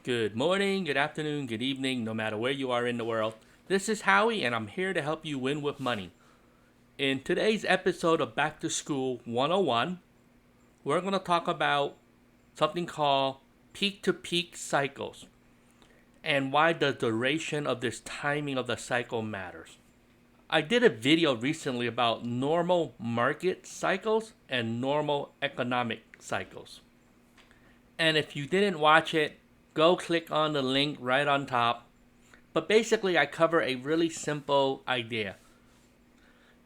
Good morning, good afternoon, good evening, no matter where you are in the world. This is Howie, and I'm here to help you win with money. In today's episode of Back to School 101, we're going to talk about something called peak to peak cycles and why the duration of this timing of the cycle matters. I did a video recently about normal market cycles and normal economic cycles. And if you didn't watch it, go click on the link right on top. But basically, I cover a really simple idea.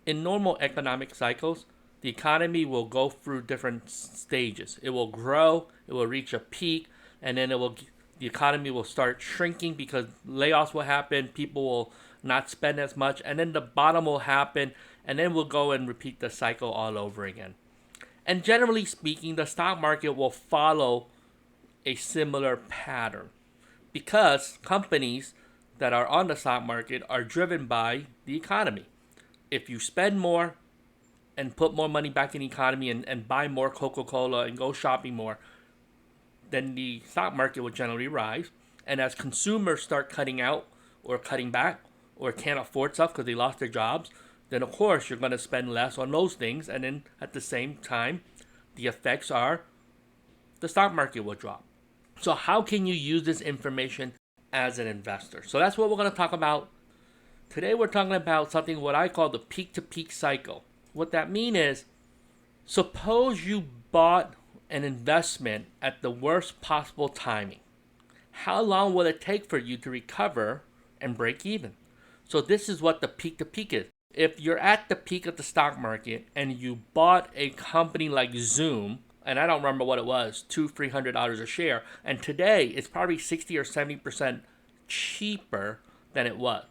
In normal economic cycles, the economy will go through different stages. It will grow, it will reach a peak, and then the economy will start shrinking because layoffs will happen, people will not spend as much, and then the bottom will happen, and then we'll go and repeat the cycle all over again. And generally speaking, the stock market will follow a similar pattern because companies that are on the stock market are driven by the economy. If you spend more and put more money back in the economy and buy more Coca-Cola and go shopping more, then the stock market will generally rise. And as consumers start cutting out or cutting back or can't afford stuff because they lost their jobs, then of course you're going to spend less on those things. And then at the same time, the effects are the stock market will drop. So how can you use this information as an investor? So that's what we're going to talk about. Today we're talking about something what I call the peak to peak cycle. What that means is, suppose you bought an investment at the worst possible timing. How long will it take for you to recover and break even? So this is what the peak to peak is. If you're at the peak of the stock market and you bought a company like Zoom, and I don't remember what it was, $200-300 a share, and today it's probably 60 or 70% cheaper than it was.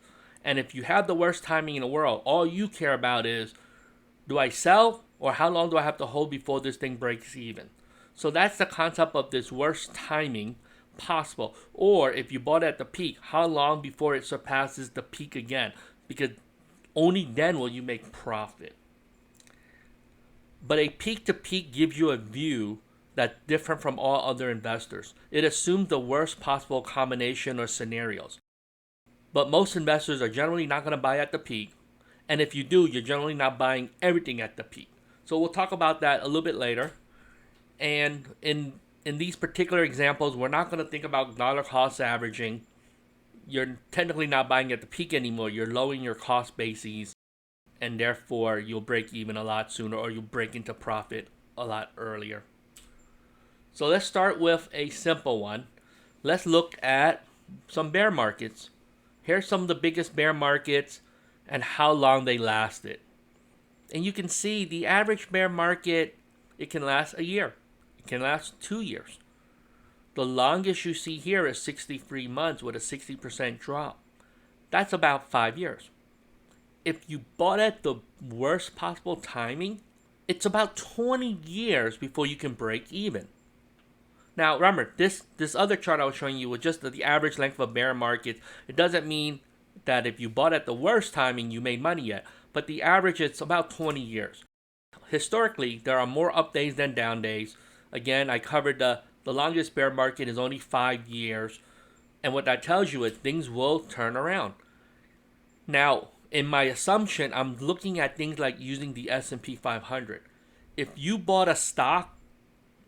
And if you have the worst timing in the world, all you care about is, do I sell or how long do I have to hold before this thing breaks even? So that's the concept of this worst timing possible. Or if you bought at the peak, how long before it surpasses the peak again? Because only then will you make profit. But a peak to peak gives you a view that's different from all other investors. It assumes the worst possible combination or scenarios. But most investors are generally not going to buy at the peak. And if you do, you're generally not buying everything at the peak. So we'll talk about that a little bit later. And in these particular examples, we're not going to think about dollar cost averaging. You're technically not buying at the peak anymore. You're lowering your cost bases, and therefore you'll break even a lot sooner, or you'll break into profit a lot earlier. So let's start with a simple one. Let's look at some bear markets. Here's some of the biggest bear markets and how long they lasted. And you can see the average bear market, it can last a year. It can last 2 years. The longest you see here is 63 months with a 60% drop. That's about 5 years. If you bought at the worst possible timing, it's about 20 years before you can break even. Now remember, this other chart I was showing you was just the average length of a bear market. It doesn't mean that if you bought at the worst timing, you made money yet. But the average, it's about 20 years. Historically, there are more up days than down days. Again, I covered the longest bear market is only 5 years. And what that tells you is things will turn around. Now, in my assumption, I'm looking at things like using the S&P 500. If you bought a stock,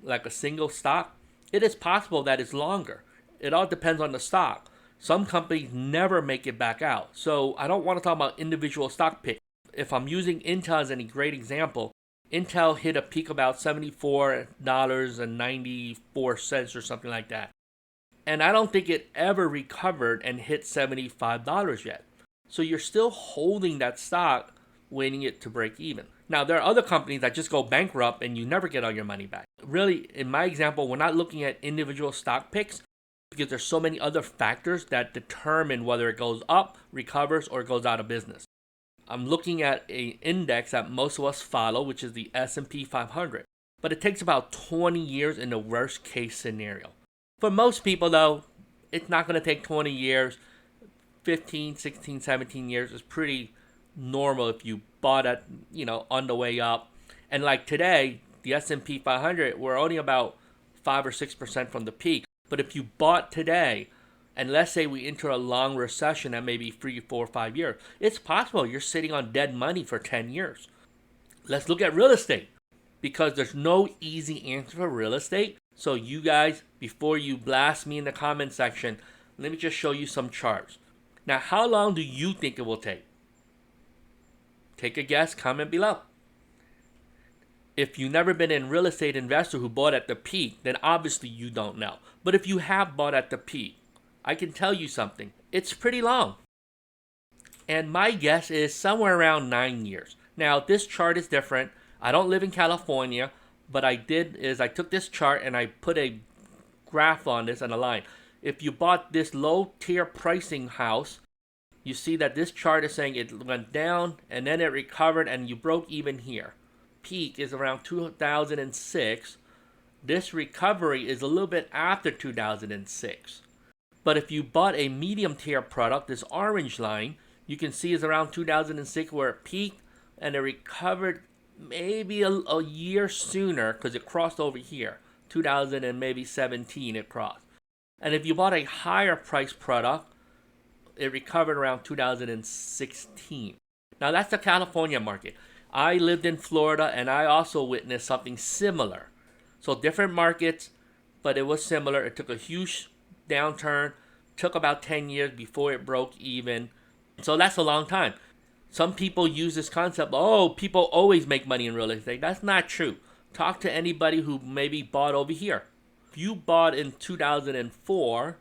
like a single stock, it is possible that it's longer. It all depends on the stock. Some companies never make it back out. So I don't want to talk about individual stock picks. If I'm using Intel as any great example, Intel hit a peak about $74.94 or something like that. And I don't think it ever recovered and hit $75 yet. So you're still holding that stock, waiting it to break even. Now, there are other companies that just go bankrupt and you never get all your money back. Really, in my example, we're not looking at individual stock picks because there's so many other factors that determine whether it goes up, recovers, or goes out of business. I'm looking at an index that most of us follow, which is the S&P 500. But it takes about 20 years in the worst case scenario. For most people, though, it's not going to take 20 years. 15, 16, 17 years is pretty normal if you bought it, on the way up. And like today, the S&P 500, we're only about 5 or 6% from the peak. But if you bought today, and let's say we enter a long recession that maybe 3, 4, 5 years, it's possible you're sitting on dead money for 10 years. Let's look at real estate, because there's no easy answer for real estate. So you guys, before you blast me in the comment section, let me just show you some charts. Now, how long do you think it will take? Take a guess, comment below. If you've never been a real estate investor who bought at the peak, then obviously you don't know. But if you have bought at the peak, I can tell you something. It's pretty long. And my guess is somewhere around 9 years. Now, this chart is different. I don't live in California, but I took this chart and I put a graph on this and a line. If you bought this low tier pricing house, you see that this chart is saying it went down and then it recovered and you broke even here. Peak is around 2006. This recovery is a little bit after 2006. But if you bought a medium tier product, this orange line, you can see is around 2006 where it peaked and it recovered maybe a year sooner because it crossed over here. 2017 it crossed. And if you bought a higher price product, it recovered around 2016. Now that's the California market. I lived in Florida and I also witnessed something similar. So different markets, but it was similar. It took a huge downturn, took about 10 years before it broke even. So that's a long time. Some people use this concept, oh, people always make money in real estate. That's not true. Talk to anybody who maybe bought over here. If you bought in 2004,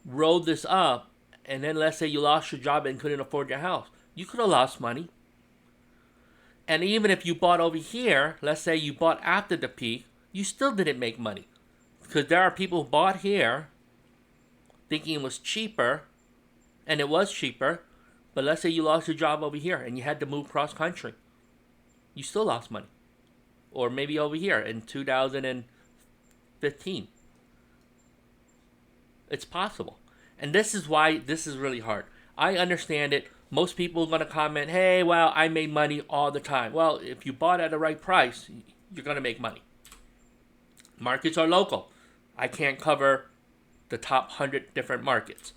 rode this up, and then let's say you lost your job and couldn't afford your house, you could have lost money. And even if you bought over here, let's say you bought after the peak, you still didn't make money. Because there are people who bought here thinking it was cheaper, and it was cheaper, but let's say you lost your job over here and you had to move cross country. You still lost money. Or maybe over here in 2015. It's possible. And this is why this is really hard. I understand it. Most people are going to comment, hey, well, I made money all the time. Well, if you bought at the right price, you're going to make money. Markets are local. I can't cover the top 100 different markets.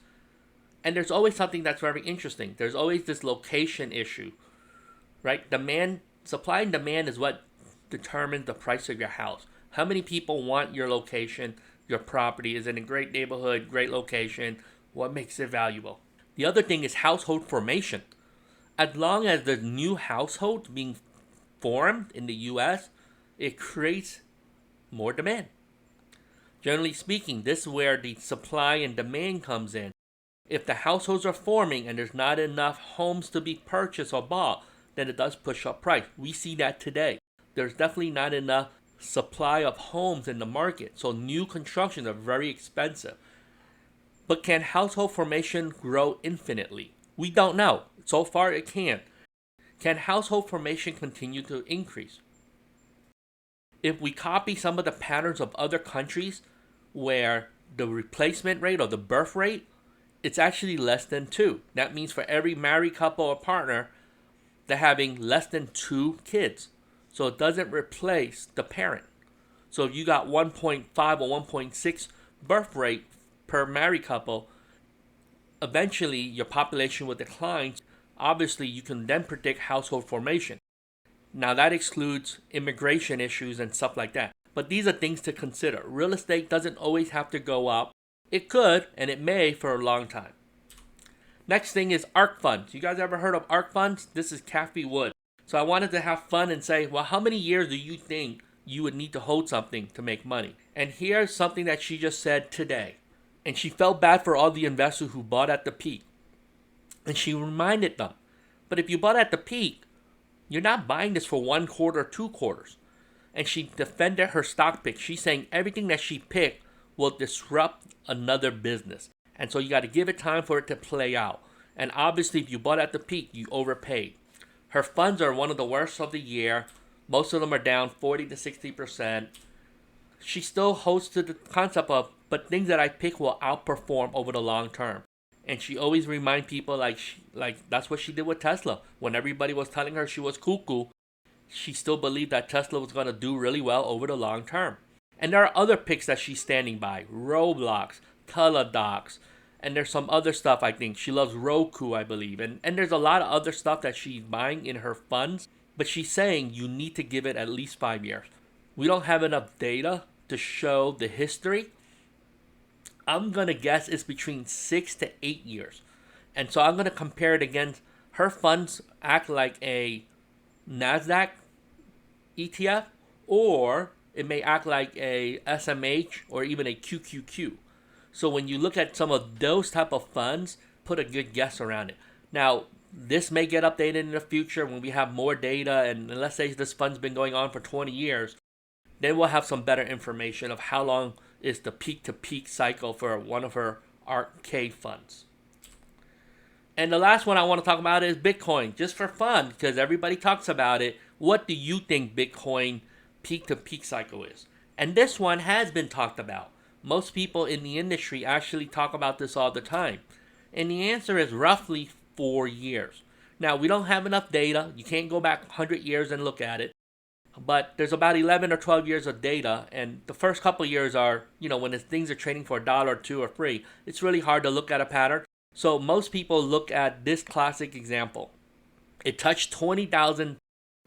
And there's always something that's very interesting. There's always this location issue, right? Supply and demand is what determines the price of your house. How many people want your location, your property? Is it in a great neighborhood, great location? What makes it valuable? The other thing is household formation. As long as there's new households being formed in the U.S., it creates more demand. Generally speaking, this is where the supply and demand comes in. If the households are forming and there's not enough homes to be purchased or bought, then it does push up price. We see that today. There's definitely not enough supply of homes in the market, so new constructions are very expensive. But can household formation grow infinitely? We don't know. So far it can. Can household formation continue to increase? If we copy some of the patterns of other countries where the replacement rate or the birth rate, it's actually less than 2. That means for every married couple or partner, they're having less than 2 kids. So it doesn't replace the parent. So if you got 1.5 or 1.6 birth rate per married couple, eventually your population will decline. Obviously, you can then predict household formation. Now that excludes immigration issues and stuff like that. But these are things to consider. Real estate doesn't always have to go up. It could, and it may for a long time. Next thing is Ark Funds. You guys ever heard of Ark Funds? This is Kathy Wood. So I wanted to have fun and say, well, how many years do you think you would need to hold something to make money? And here's something that she just said today. And she felt bad for all the investors who bought at the peak. And she reminded them, but if you bought at the peak, you're not buying this for 1 quarter, 2 quarters. And she defended her stock pick. She's saying everything that she picked will disrupt another business. And so you got to give it time for it to play out. And obviously, if you bought at the peak, you overpaid. Her funds are one of the worst of the year. Most of them are down 40 to 60%. She still holds to the concept of, but things that I pick will outperform over the long term. And she always reminds people like that's what she did with Tesla. When everybody was telling her she was cuckoo, she still believed that Tesla was going to do really well over the long term. And there are other picks that she's standing by. Roblox, Teladocs, and there's some other stuff I think. She loves Roku, I believe. And there's a lot of other stuff that she's buying in her funds. But she's saying you need to give it at least 5 years. We don't have enough data to show the history. I'm going to guess it's between 6 to 8 years. And so I'm going to compare it against her funds act like a NASDAQ ETF, or it may act like a SMH or even a QQQ. So when you look at some of those type of funds, put a good guess around it. Now, this may get updated in the future when we have more data, and let's say this fund's been going on for 20 years, then we'll have some better information of how long is the peak-to-peak cycle for one of her ARKK funds. And the last one I want to talk about is Bitcoin, just for fun, because everybody talks about it. What do you think Bitcoin peak-to-peak cycle is? And this one has been talked about. Most people in the industry actually talk about this all the time. And the answer is roughly 4 years. Now, we don't have enough data. You can't go back 100 years and look at it. But there's about 11 or 12 years of data. And the first couple of years are, when things are trading for $1 or $2 or free, it's really hard to look at a pattern. So most people look at this classic example. It touched 20,000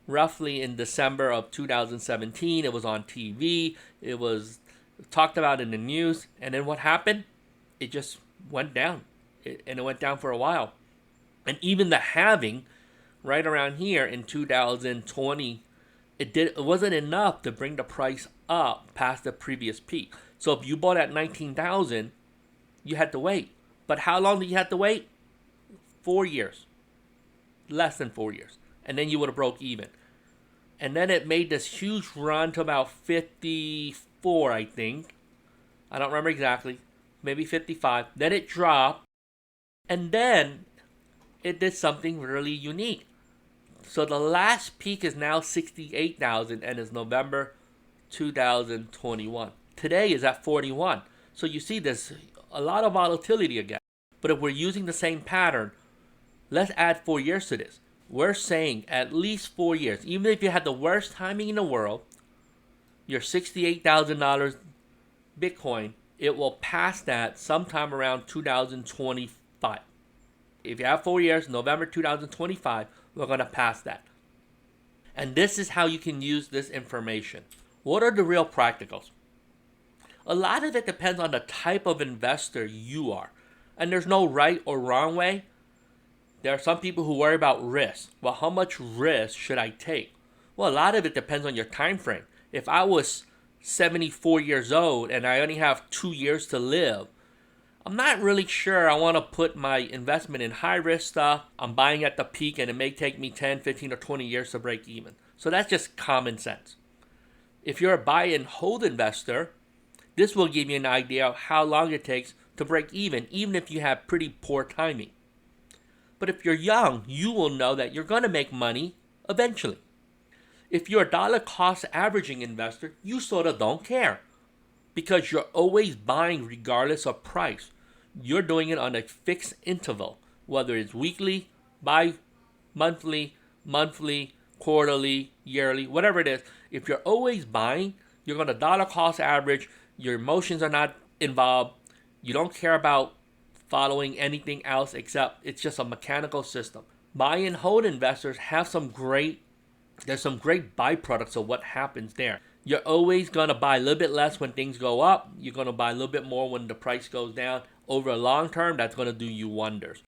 roughly in December of 2017. It was on TV. It was talked about in the news. And then what happened? It just went down. And it went down for a while. And even the halving right around here in 2020, it wasn't enough to bring the price up past the previous peak. So if you bought at 19,000, you had to wait. But how long did you have to wait? 4 years. Less than 4 years. And then you would have broke even. And then it made this huge run to about 54, I think. I don't remember exactly. Maybe 55. Then it dropped. And then it did something really unique. So the last peak is now 68,000 and is November 2021. Today is at 41. So you see there's a lot of volatility again. But if we're using the same pattern, let's add 4 years to this. We're saying at least 4 years. Even if you had the worst timing in the world, your $68,000 Bitcoin, it will pass that sometime around 2025. If you have 4 years, November 2025, we're going to pass that. And this is how you can use this information. What are the real practicals? A lot of it depends on the type of investor you are. And there's no right or wrong way. There are some people who worry about risk. Well, how much risk should I take? Well, a lot of it depends on your time frame. If I was 74 years old and I only have 2 years to live, I'm not really sure I want to put my investment in high risk stuff. I'm buying at the peak and it may take me 10, 15, or 20 years to break even. So that's just common sense. If you're a buy and hold investor, this will give you an idea of how long it takes to break even if you have pretty poor timing. But if you're young, you will know that you're going to make money eventually. If you're a dollar cost averaging investor, you sort of don't care because you're always buying regardless of price. You're doing it on a fixed interval, whether it's weekly, monthly, quarterly, yearly, whatever it is. If you're always buying, you're going to dollar cost average. Your emotions are not involved. You don't care about following anything else except it's just a mechanical system. Buy and hold investors have there's some great byproducts of what happens there. You're always going to buy a little bit less when things go up. You're going to buy a little bit more when the price goes down. Over a long term, that's going to do you wonders.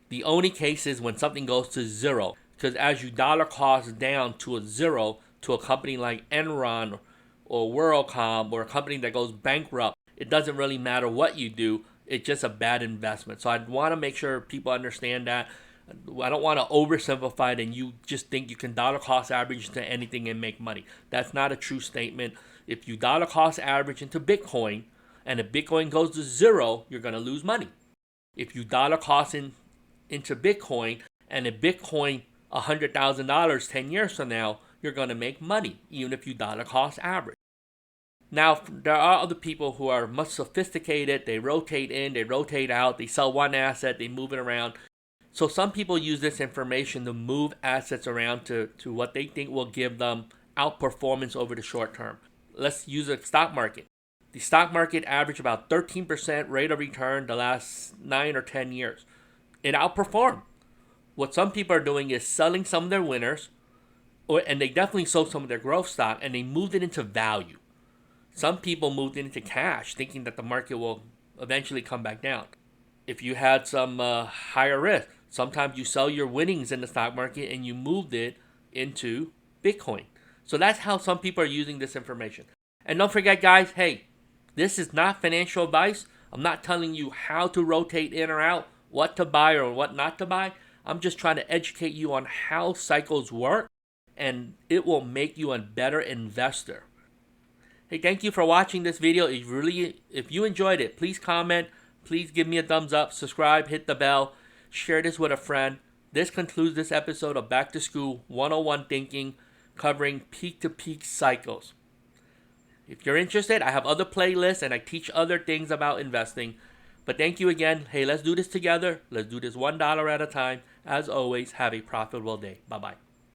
The only case is when something goes to zero. Because as you dollar cost down to a zero to a company like Enron or WorldCom or a company that goes bankrupt, it doesn't really matter what you do. It's just a bad investment. So I want to make sure people understand that. I don't want to oversimplify it and you just think you can dollar cost average into anything and make money. That's not a true statement. If you dollar cost average into Bitcoin and if Bitcoin goes to zero, you're going to lose money. If you dollar cost into Bitcoin and if Bitcoin $100,000 10 years from now, you're going to make money even if you dollar cost average. Now, there are other people who are much sophisticated. They rotate in, they rotate out, they sell one asset, they move it around. So some people use this information to move assets around to what they think will give them outperformance over the short term. let's use a stock market. The stock market averaged about 13% rate of return the last 9 or 10 years. It outperformed. What some people are doing is selling some of their winners, and they definitely sold some of their growth stock, and they moved it into value. Some people moved it into cash, thinking that the market will eventually come back down. If you had some higher risk, sometimes you sell your winnings in the stock market and you moved it into Bitcoin. So that's how some people are using this information. And don't forget, guys, hey, this is not financial advice. I'm not telling you how to rotate in or out, what to buy or what not to buy. I'm just trying to educate you on how cycles work, and it will make you a better investor. Hey, thank you for watching this video. If you enjoyed it, please comment. Please give me a thumbs up, subscribe, hit the bell, share this with a friend. This concludes this episode of Back to School 101 Thinking, covering peak-to-peak cycles. If you're interested, I have other playlists and I teach other things about investing. But thank you again. Hey, let's do this together. Let's do this $1 at a time. As always, have a profitable day. Bye-bye.